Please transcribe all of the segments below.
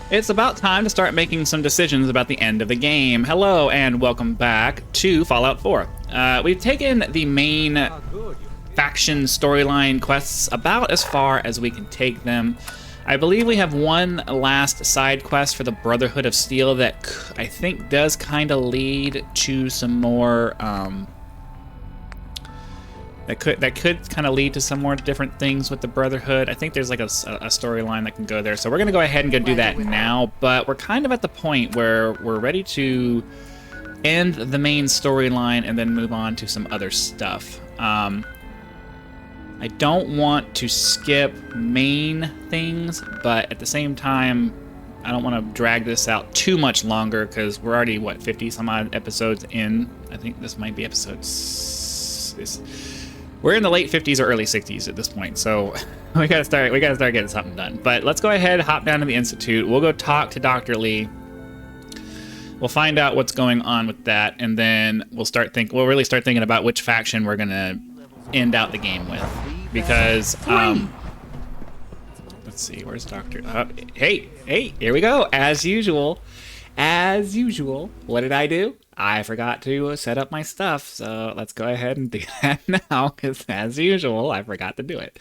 It's about time to start making some decisions about the end of the game. Hello and welcome back to Fallout 4. We've taken the main faction storyline quests about as far as we can take them. I believe we have one last side quest for the Brotherhood of Steel that I think does kind of lead to some more that could kind of lead to some more different things with the Brotherhood. I think there's like a storyline that can go there. So we're going to go ahead and go do that now. But we're kind of at the point where we're ready to end the main storyline and then move on to some other stuff. I don't want to skip main things, but at the same time, I don't want to drag this out too much longer because we're already, what, 50 some odd episodes in? I think this might be we're in the late 50s or early 60s at this point, so we gotta start getting something done. But let's go ahead, hop down to the Institute. We'll go talk to Dr. Lee. We'll find out what's going on with that, and then we'll really start thinking about which faction we're gonna end out the game with. Because let's see, where's Dr. Hey, here we go. As usual, what did I do? I forgot to set up my stuff, so let's go ahead and do that now, because as usual, I forgot to do it.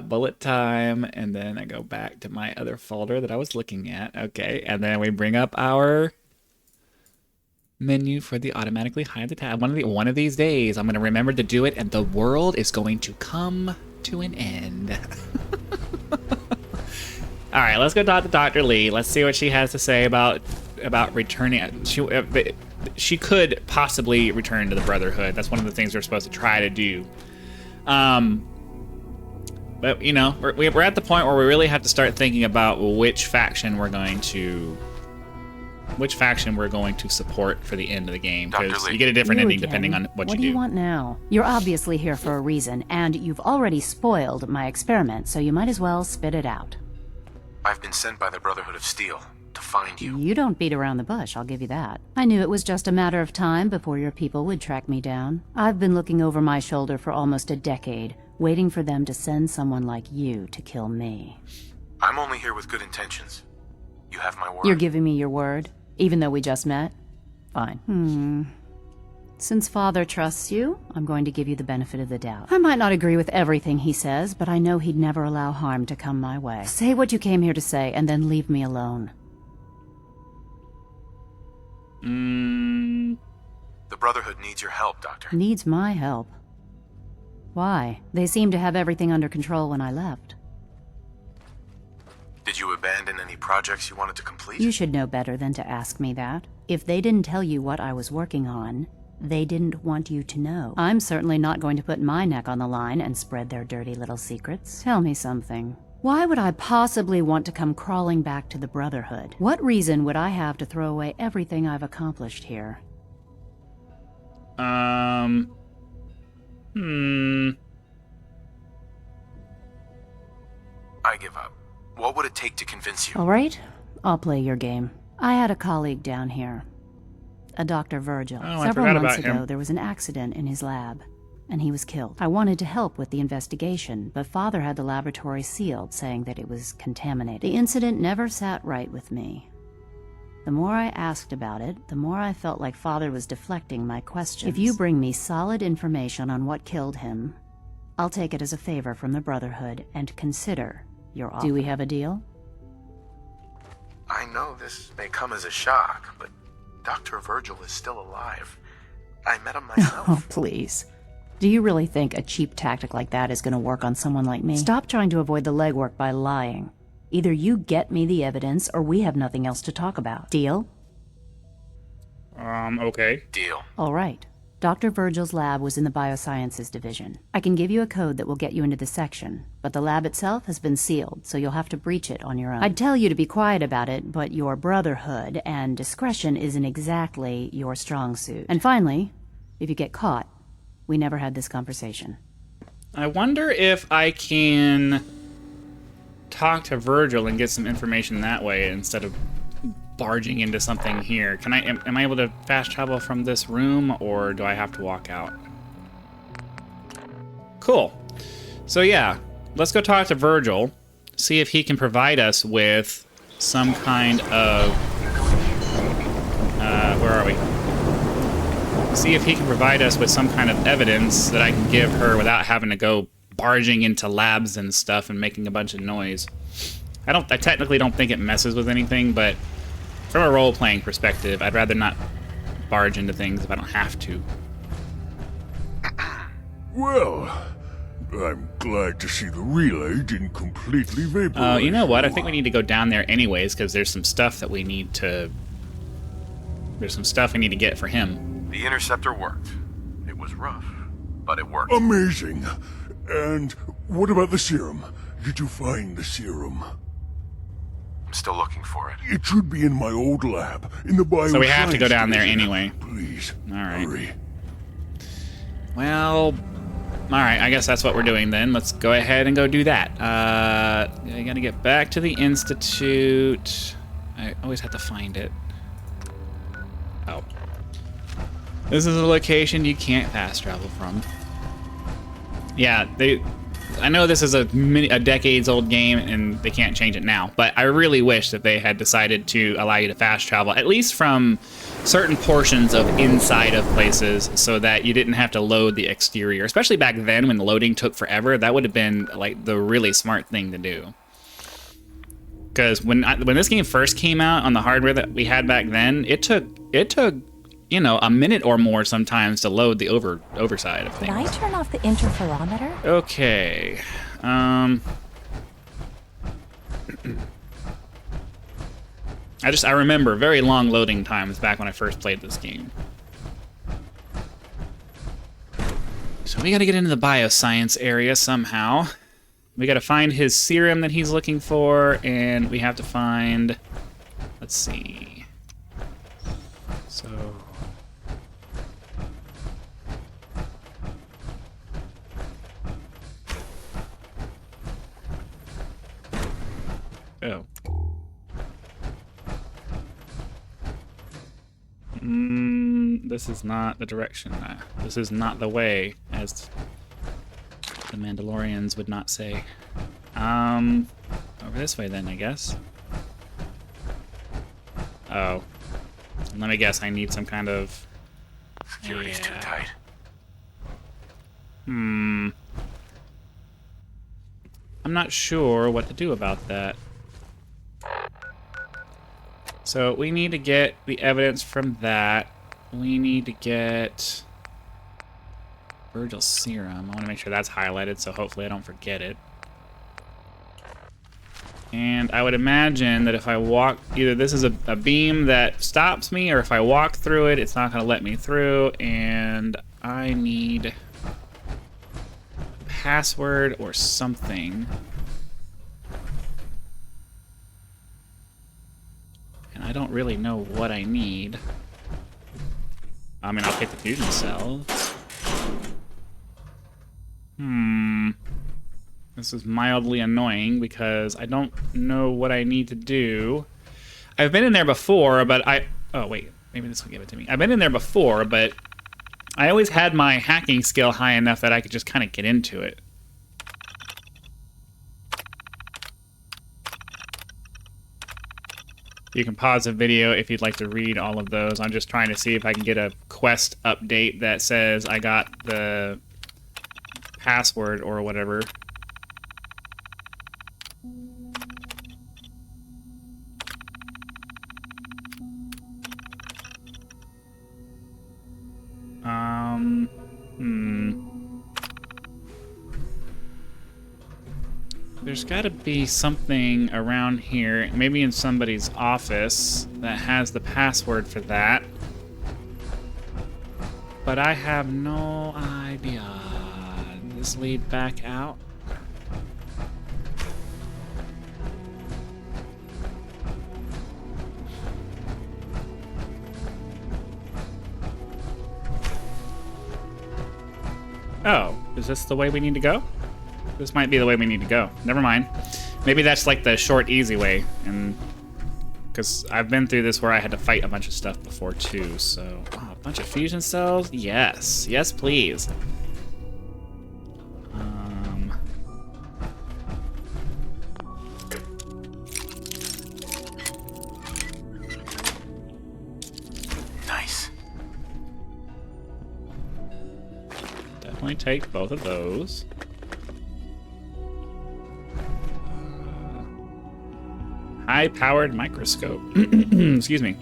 Bullet time, and then I go back to my other folder that I was looking at. Okay, and then we bring up our menu for the automatically hide the tab. One of these days, I'm going to remember to do it, and the world is going to come to an end. All right, let's go talk to Dr. Lee. Let's see what she has to say about returning. She could possibly return to the Brotherhood. That's one of the things we're supposed to try to do. But you know, we're at the point where we really have to start thinking about which faction we're going to support for the end of the game, because you get a different ending depending on what you do. What do you want now? You're obviously here for a reason, and you've already spoiled my experiment, so you might as well spit it out. I've been sent by the Brotherhood of Steel to find you. You don't beat around the bush, I'll give you that. I knew it was just a matter of time before your people would track me down. I've been looking over my shoulder for almost a decade, waiting for them to send someone like you to kill me. I'm only here with good intentions. You have my word. You're giving me your word, even though we just met? Fine. Since Father trusts you, I'm going to give you the benefit of the doubt. I might not agree with everything he says, but I know he'd never allow harm to come my way. Say what you came here to say, and then leave me alone. The Brotherhood needs your help, Doctor. Needs my help? Why? They seemed to have everything under control when I left. Did you abandon any projects you wanted to complete? You should know better than to ask me that. If they didn't tell you what I was working on, they didn't want you to know. I'm certainly not going to put my neck on the line and spread their dirty little secrets. Tell me something. Why would I possibly want to come crawling back to the Brotherhood? What reason would I have to throw away everything I've accomplished here? I give up. What would it take to convince you? All right, I'll play your game. I had a colleague down here, a Dr. Virgil. Several months ago, there was an accident in his lab, and he was killed. I wanted to help with the investigation, but Father had the laboratory sealed, saying that it was contaminated. The incident never sat right with me. The more I asked about it, the more I felt like Father was deflecting my questions. If you bring me solid information on what killed him, I'll take it as a favor from the Brotherhood and consider your offer. Do we have a deal? I know this may come as a shock, but Dr. Virgil is still alive. I met him myself. Oh, please. Do you really think a cheap tactic like that is going to work on someone like me? Stop trying to avoid the legwork by lying. Either you get me the evidence, or we have nothing else to talk about. Deal? Okay. Deal. All right. Dr. Virgil's lab was in the Biosciences Division. I can give you a code that will get you into the section, but the lab itself has been sealed, so you'll have to breach it on your own. I'd tell you to be quiet about it, but your Brotherhood and discretion isn't exactly your strong suit. And finally, if you get caught, we never had this conversation. I wonder if I can talk to Virgil and get some information that way instead of barging into something here. Am I able to fast travel from this room, or do I have to walk out? Cool. So yeah, let's go talk to Virgil, see if he can provide us with some kind of... where are we? See if he can provide us with some kind of evidence that I can give her without having to go barging into labs and stuff and making a bunch of noise. I technically don't think it messes with anything, but from a role-playing perspective, I'd rather not barge into things if I don't have to. Well, I'm glad to see the relay didn't completely vaporize. You know what? I think we need to go down there anyways, because there's some stuff that we need to... There's some stuff we need to get for him. The interceptor worked. It was rough, but it worked. Amazing. And what about the serum? Did you find the serum? I'm still looking for it. It should be in my old lab, in the bioscience. So we have to go down there anyway. Please, all right. Hurry. Well, all right. I guess that's what we're doing then. Let's go ahead and go do that. I gotta get back to the Institute. I always have to find it. Oh. This is a location you can't fast travel from. Yeah, I know this is a decades-old game, and they can't change it now, but I really wish that they had decided to allow you to fast travel, at least from certain portions of inside of places, so that you didn't have to load the exterior. Especially back then, when the loading took forever, that would have been like the really smart thing to do. Because when this game first came out on the hardware that we had back then, it took you know, a minute or more sometimes to load the overside of things. Can I turn off the interferometer? Okay. I remember very long loading times back when I first played this game. So we gotta get into the bioscience area somehow. We gotta find his serum that he's looking for, and we have to find... Let's see... So... Oh. This is not the direction. This is not the way, as the Mandalorians would not say. Over this way then, I guess. Oh. Let me guess, I need some kind of... Security's too tight. I'm not sure what to do about that. So we need to get the evidence from that. We need to get Virgil's serum. I want to make sure that's highlighted, so hopefully I don't forget it. And I would imagine that if I walk, either this is a beam that stops me, or if I walk through it, it's not going to let me through, and I need a password or something. And I don't really know what I need. I mean, I'll take the fusion cells. This is mildly annoying because I don't know what I need to do. I've been in there before, but oh, wait. Maybe this will give it to me. I've been in there before, but I always had my hacking skill high enough that I could just kind of get into it. You can pause the video if you'd like to read all of those. I'm just trying to see if I can get a quest update that says I got the password or whatever. There's got to be something around here, maybe in somebody's office, that has the password for that. But I have no idea. Does this lead back out? Oh, is this the way we need to go? This might be the way we need to go. Never mind. Maybe that's like the short, easy way. And because I've been through this where I had to fight a bunch of stuff before too. So, oh, a bunch of fusion cells? Yes. Yes, please. definitely take both of those. High-powered microscope. Excuse me.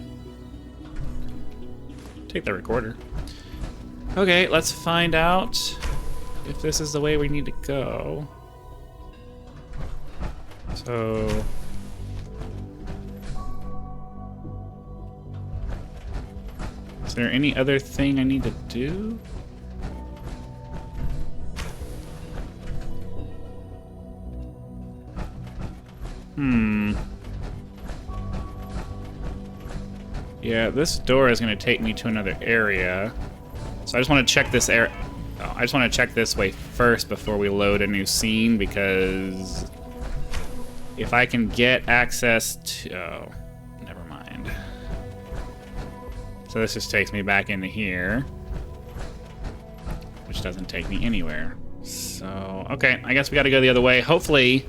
Take the recorder. Okay, let's find out if this is the way we need to go. So... is there any other thing I need to do? Yeah, this door is going to take me to another area. So I just want to check this area. Oh, I just want to check this way first before we load a new scene, because if I can get access to... oh, never mind. So this just takes me back into here, which doesn't take me anywhere. So, okay, I guess we got to go the other way. Hopefully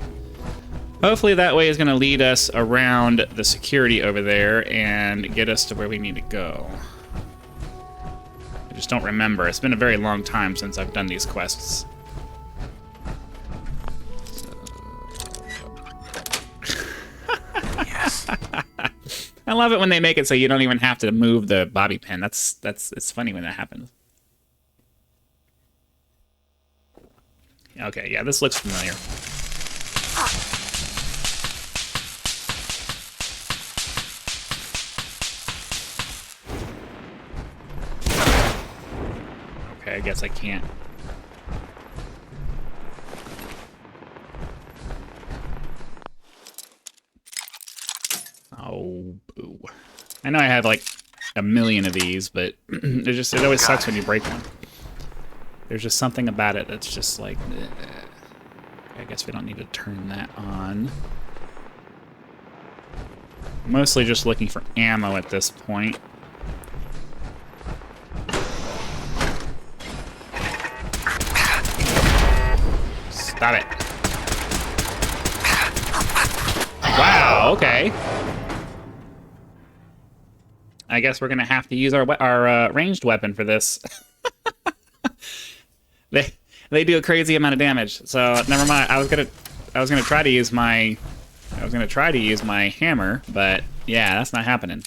that way is going to lead us around the security over there and get us to where we need to go. I just don't remember. It's been a very long time since I've done these quests. Yes. I love it when they make it so you don't even have to move the bobby pin. It's funny when that happens. Okay, yeah, this looks familiar. Okay, I guess I can't. Oh, boo. I know I have like a million of these, but it always sucks when you break one. There's just something about it that's just like... I guess we don't need to turn that on. Mostly just looking for ammo at this point. Stop it. Wow, okay. I guess we're gonna have to use our ranged weapon for this. They do a crazy amount of damage, so never mind. I was gonna try to use my hammer, but yeah, that's not happening.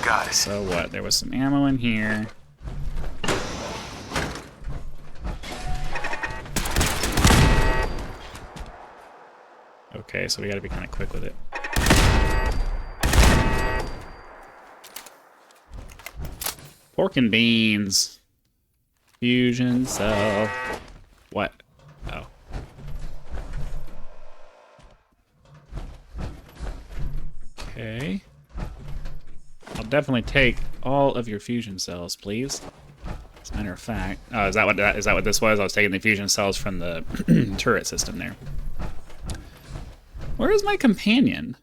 Got it. So what? There was some ammo in here. Okay, so we gotta be kind of quick with it. Pork and beans. Fusion cell. What? Oh. Okay. I'll definitely take all of your fusion cells, please. As a matter of fact. Oh, is that what this was? I was taking the fusion cells from the turret system there. Where is my companion?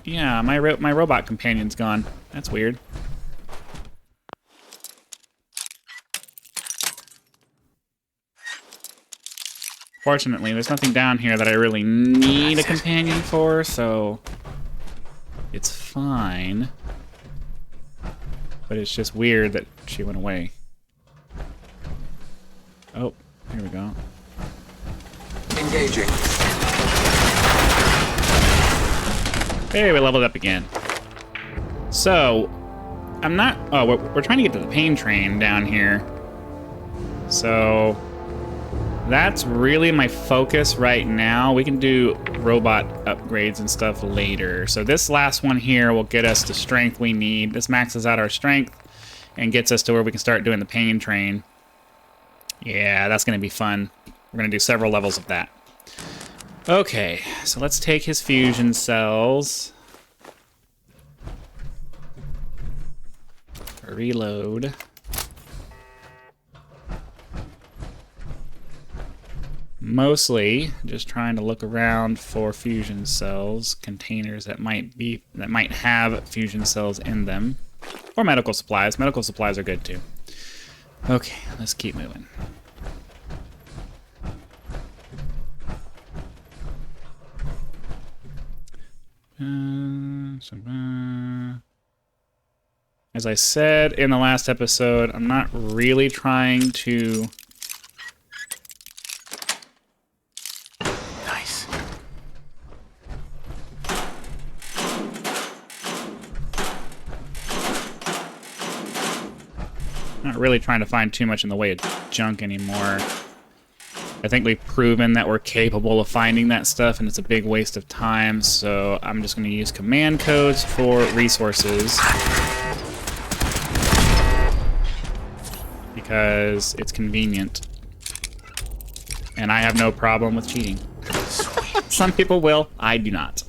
Yeah, my robot companion's gone. That's weird. Fortunately, there's nothing down here that I really need a companion for, so it's fine. But it's just weird that she went away. Oh, here we go. Engaging. Hey, we leveled up again. So, I'm not... oh, we're trying to get to the pain train down here. So, that's really my focus right now. We can do robot upgrades and stuff later. So this last one here will get us the strength we need. This maxes out our strength and gets us to where we can start doing the pain train. Yeah, that's going to be fun. We're going to do several levels of that. Okay, so let's take his fusion cells. Reload. Mostly just trying to look around for fusion cells, containers that might have fusion cells in them, or medical supplies. Medical supplies are good too. Okay, let's keep moving. As I said in the last episode, I'm not really trying to... Nice. Not really trying to find too much in the way of junk anymore. I think we've proven that we're capable of finding that stuff, and it's a big waste of time, so I'm just going to use command codes for resources. Because it's convenient. And I have no problem with cheating. Some people will, I do not.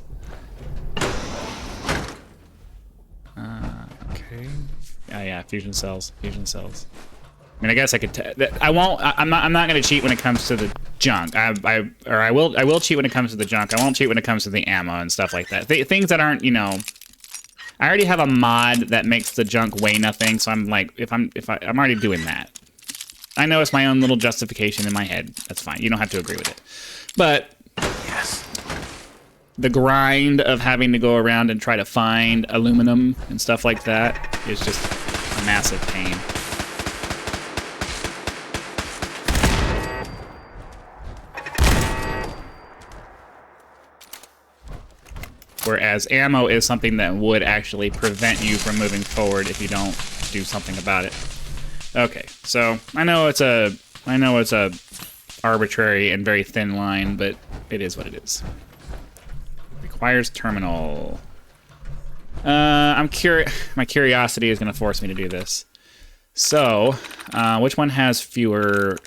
Okay. Oh yeah, fusion cells. Fusion cells. I mean, I guess I could. I won't. I'm not going to cheat when it comes to the junk. I will cheat when it comes to the junk. I won't cheat when it comes to the ammo and stuff like that. Things that aren't, you know. I already have a mod that makes the junk weigh nothing, so I'm like, I'm already doing that. I know it's my own little justification in my head. That's fine. You don't have to agree with it. But Yes. the grind of having to go around and try to find aluminum and stuff like that is just a massive pain. Whereas ammo is something that would actually prevent you from moving forward if you don't do something about it. Okay, so I know it's a arbitrary and very thin line, but it is what it is. Requires terminal. My curiosity is going to force me to do this. So, which one has fewer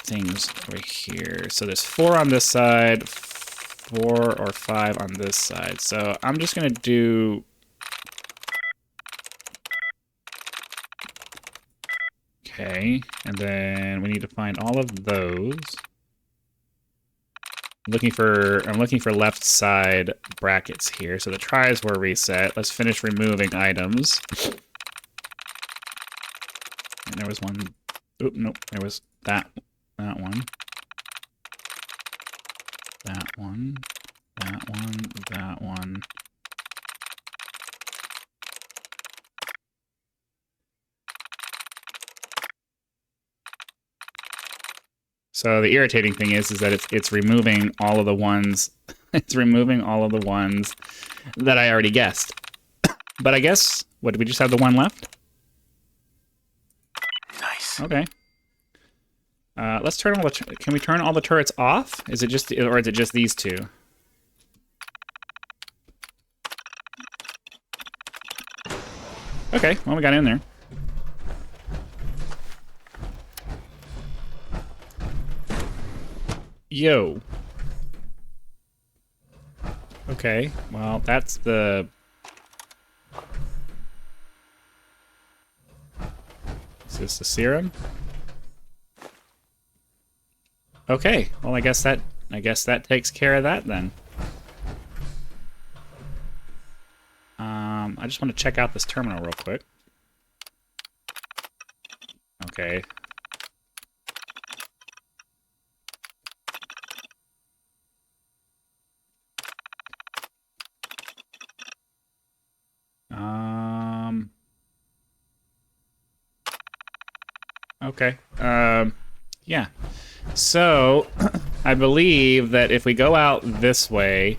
things over here? So there's 4 on this side, 4 or 5 on this side. So I'm just going to do... Okay, and then we need to find all of those. I'm looking for left side brackets here. So the tries were reset. Let's finish removing items. And there was one. Oop, nope. There was that one. That one. That one. That one. So the irritating thing is that it's removing all of the ones. It's removing all of the ones that I already guessed. But I guess, what, did we just have the one left? Nice. Okay. Let's turn all the. Can we turn all the turrets off? Is it just, or is it just these two? Okay. Well, we got in there. Yo. Okay. Well, that's the. Is this the serum? Okay, well I guess that takes care of that then. I just want to check out this terminal real quick. Okay. Okay. Yeah. So, I believe that if we go out this way,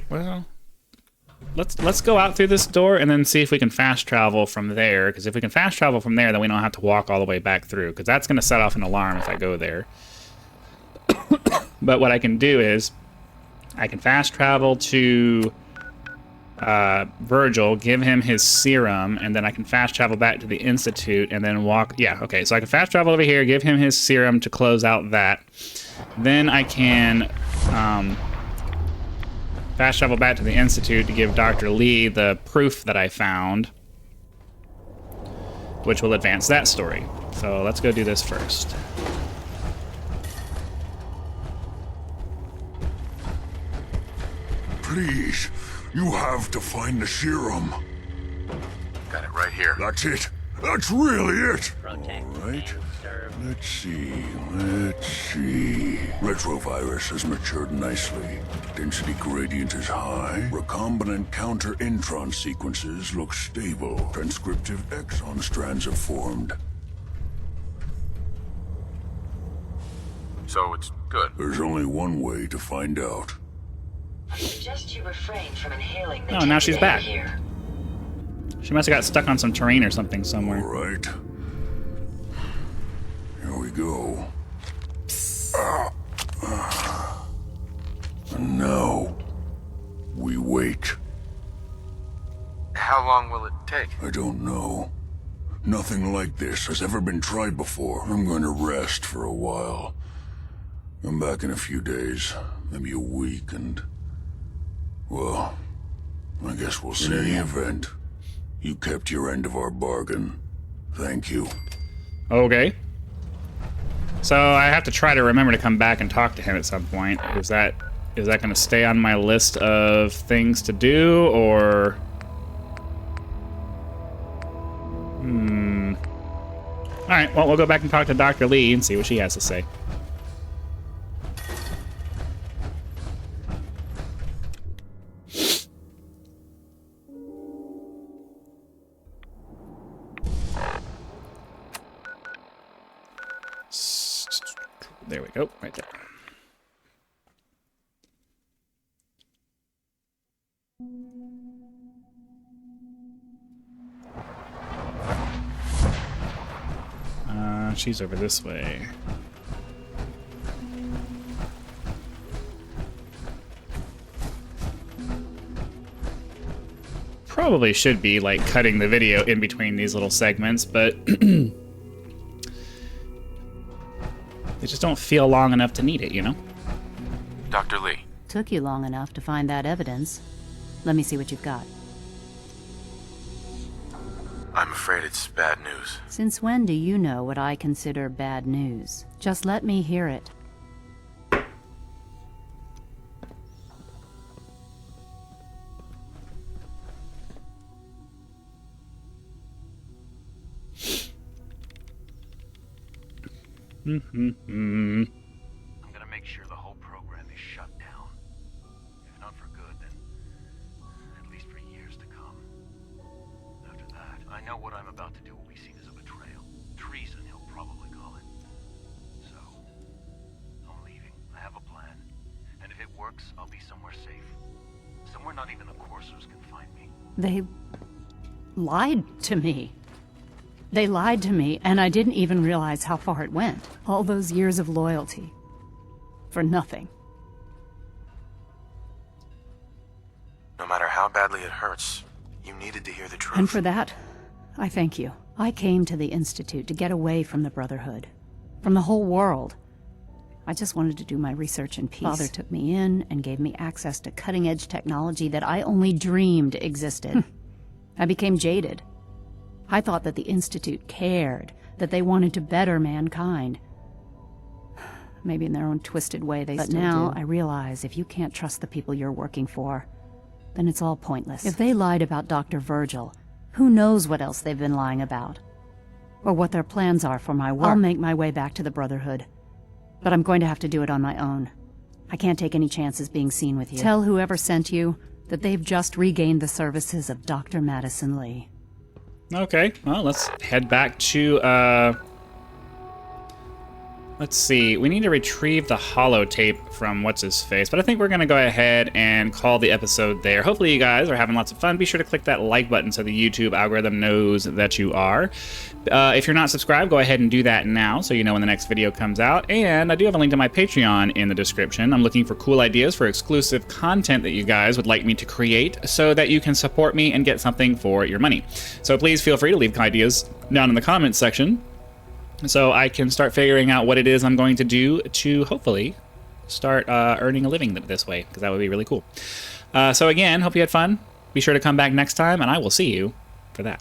well, let's go out through this door and then see if we can fast travel from there. Because if we can fast travel from there, then we don't have to walk all the way back through. Because that's going to set off an alarm if I go there. But what I can do is, I can fast travel to Virgil, give him his serum, and then I can fast travel back to the Institute and then walk. Yeah, okay, so I can fast travel over here, give him his serum to close out that. Then I can fast travel back to the Institute to give Dr. Lee the proof that I found, which will advance that story. So let's go do this first. Please, you have to find the serum. Got it right here. That's it. That's really it. All right. Let's see. Retrovirus has matured nicely. Density gradient is high. Recombinant counter-intron sequences look stable. Transcriptive exon strands have formed. So it's good. There's only one way to find out. I suggest you refrain from inhaling the Oh, now she's back. here. She must have got stuck on some terrain or something somewhere. All right. Here we go. And now, we wait. How long will it take? I don't know. Nothing like this has ever been tried before. I'm going to rest for a while. I'm back in a few days, maybe a week, and... well, I guess we'll see. In any event, you kept your end of our bargain. Thank you. Okay. So I have to try to remember to come back and talk to him at some point. Is that going to stay on my list of things to do, or... Alright, well, we'll go back and talk to Dr. Lee and see what she has to say. There we go, right there. She's over this way. Probably should be, like, cutting the video in between these little segments, but... they just don't feel long enough to need it, you know? Dr. Lee. Took you long enough to find that evidence. Let me see what you've got. I'm afraid it's bad news. Since when do you know what I consider bad news? Just let me hear it. I'm gonna make sure the whole program is shut down. If not for good, then at least for years to come. After that, I know what I'm about to do will be seen as a betrayal. Treason, he'll probably call it. So, I'm leaving. I have a plan. And if it works, I'll be somewhere safe. Somewhere not even the coursers can find me. They lied to me. They lied to me, and I didn't even realize how far it went. All those years of loyalty. For nothing. No matter how badly it hurts, you needed to hear the truth. And for that, I thank you. I came to the Institute to get away from the Brotherhood. From the whole world. I just wanted to do my research in peace. Father took me in and gave me access to cutting-edge technology that I only dreamed existed. I became jaded. I thought that the Institute cared, that they wanted to better mankind. Maybe in their own twisted way they still do. But now I realize if you can't trust the people you're working for, then it's all pointless. If they lied about Dr. Virgil, who knows what else they've been lying about? Or what their plans are for my work. I'll make my way back to the Brotherhood. But I'm going to have to do it on my own. I can't take any chances being seen with you. Tell whoever sent you that they've just regained the services of Dr. Madison Lee. Okay, well, let's head back to, let's see. We need to retrieve the holotape from What's-His-Face, but I think we're going to go ahead and call the episode there. Hopefully you guys are having lots of fun. Be sure to click that like button so the YouTube algorithm knows that you are. If you're not subscribed, go ahead and do that now so you know when the next video comes out. And I do have a link to my Patreon in the description. I'm looking for cool ideas for exclusive content that you guys would like me to create so that you can support me and get something for your money. So please feel free to leave ideas down in the comments section so I can start figuring out what it is I'm going to do to hopefully start earning a living this way, because that would be really cool. So again, hope you had fun. Be sure to come back next time, and I will see you for that.